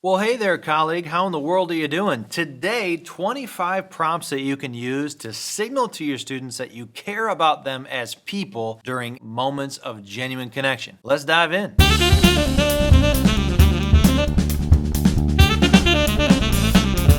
Well, hey there, colleague. How in the world are you doing? Today, 25 prompts that you can use to signal to your students that you care about them as people during moments of genuine connection. Let's dive in.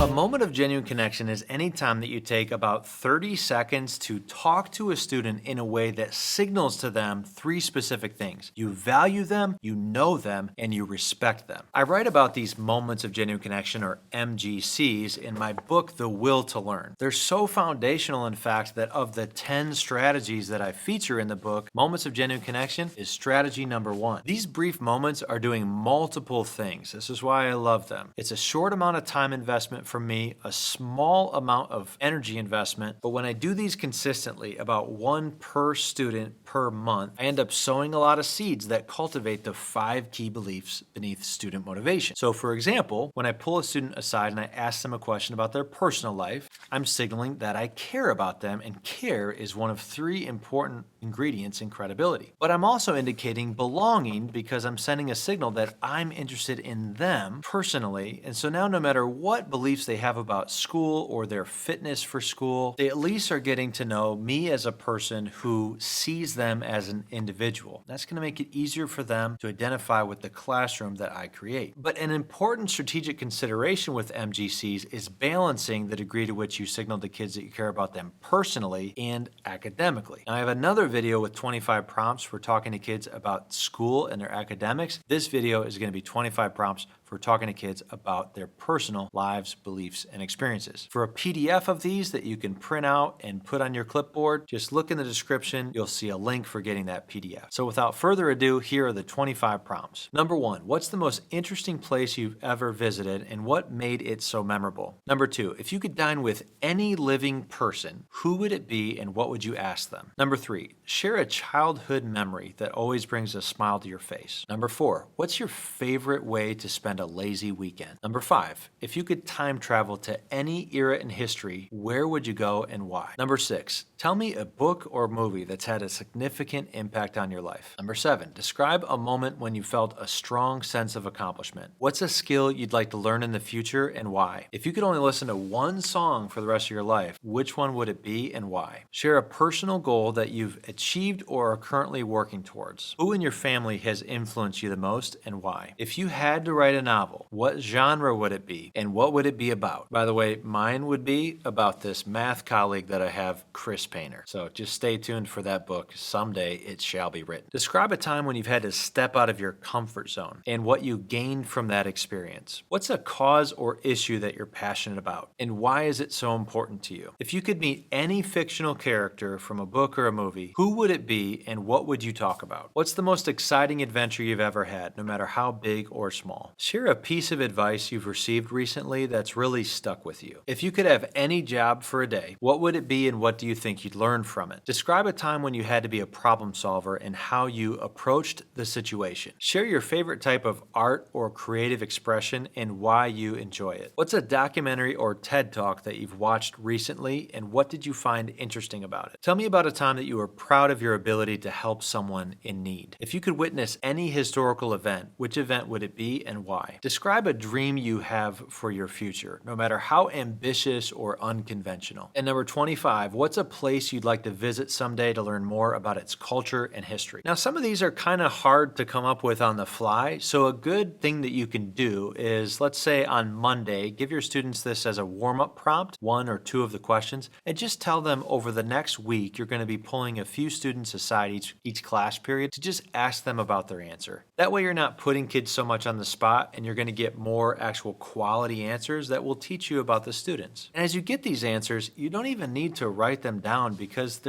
A moment of genuine connection is any time that you take about 30 seconds to talk to a student in a way that signals to them three specific things. You value them, you know them, and you respect them. I write about these moments of genuine connection, or MGCs, in my book, The Will to Learn. They're so foundational, in fact, that of the 10 strategies that I feature in the book, Moments of Genuine Connection is strategy number 1. These brief moments are doing multiple things. This is why I love them. It's a short amount of time investment for me, a small amount of energy investment, but when I do these consistently, about one per student per month, I end up sowing a lot of seeds that cultivate the 5 key beliefs beneath student motivation. So for example, when I pull a student aside and I ask them a question about their personal life, I'm signaling that I care about them, and care is one of 3 important ingredients in credibility. But I'm also indicating belonging because I'm sending a signal that I'm interested in them personally, and so now no matter what beliefs they have about school or their fitness for school, they at least are getting to know me as a person who sees them as an individual. That's going to make it easier for them to identify with the classroom that I create. But an important strategic consideration with MGCs is balancing the degree to which you signal to kids that you care about them personally and academically. Now, I have another video with 25 prompts for talking to kids about school and their academics. This video is going to be 25 prompts for talking to kids about their personal lives, beliefs, and experiences. For a PDF of these that you can print out and put on your clipboard, just look in the description. You'll see a link for getting that PDF. So without further ado, here are the 25 prompts. Number 1, what's the most interesting place you've ever visited and what made it so memorable? Number 2, if you could dine with any living person, who would it be and what would you ask them? Number 3, share a childhood memory that always brings a smile to your face. Number 4, what's your favorite way to spend a lazy weekend? Number 5, if you could time travel to any era in history, where would you go and why? Number 6, tell me a book or movie that's had a significant impact on your life. Number 7, describe a moment when you felt a strong sense of accomplishment. What's a skill you'd like to learn in the future and why? If you could only listen to one song for the rest of your life, which one would it be and why? Share a personal goal that you've achieved or are currently working towards. Who in your family has influenced you the most and why? If you had to write a novel, what genre would it be and what would it be about? By the way, mine would be about this math colleague that I have, Chris Painter. So just stay tuned for that book. Someday it shall be written. Describe a time when you've had to step out of your comfort zone and what you gained from that experience. What's a cause or issue that you're passionate about and why is it so important to you? If you could meet any fictional character from a book or a movie, who would it be and what would you talk about? What's the most exciting adventure you've ever had, no matter how big or small? Share a piece of advice you've received recently that's really stuck with you. If you could have any job for a day, what would it be and what do you think you'd learn from it? Describe a time when you had to be a problem solver and how you approached the situation. Share your favorite type of art or creative expression and why you enjoy it. What's a documentary or TED Talk that you've watched recently and what did you find interesting about it? Tell me about a time that you were proud of your ability to help someone in need. If you could witness any historical event, which event would it be and why? Describe a dream you have for your future, no matter how ambitious or unconventional. And number 25, what's a place you'd like to visit someday to learn more about its culture and history? Now, some of these are kind of hard to come up with on the fly, so a good thing that you can do is, let's say on Monday, give your students this as a warm-up prompt, 1 or 2 of the questions, and just tell them over the next week you're going to be pulling a few students aside each class period to just ask them about their answer. That way you're not putting kids so much on the spot and you're going to get more actual quality answers that will teach you about the students. And as you get these answers, you don't even need to write them down because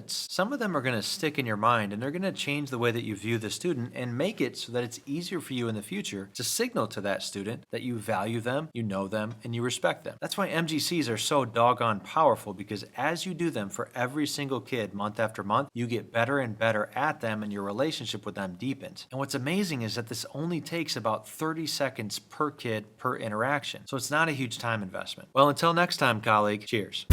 some of them are going to stick in your mind and they're going to change the way that you view the student and make it so that it's easier for you in the future to signal to that student that you value them, you know them, and you respect them. That's why MGCs are so doggone powerful, because as you do them for every single kid month after month, you get better and better at them and your relationship with them deepens. And what's amazing is that this only takes about 30 seconds per kid per interaction. So it's not a huge time investment. Well, until next time, colleague, cheers.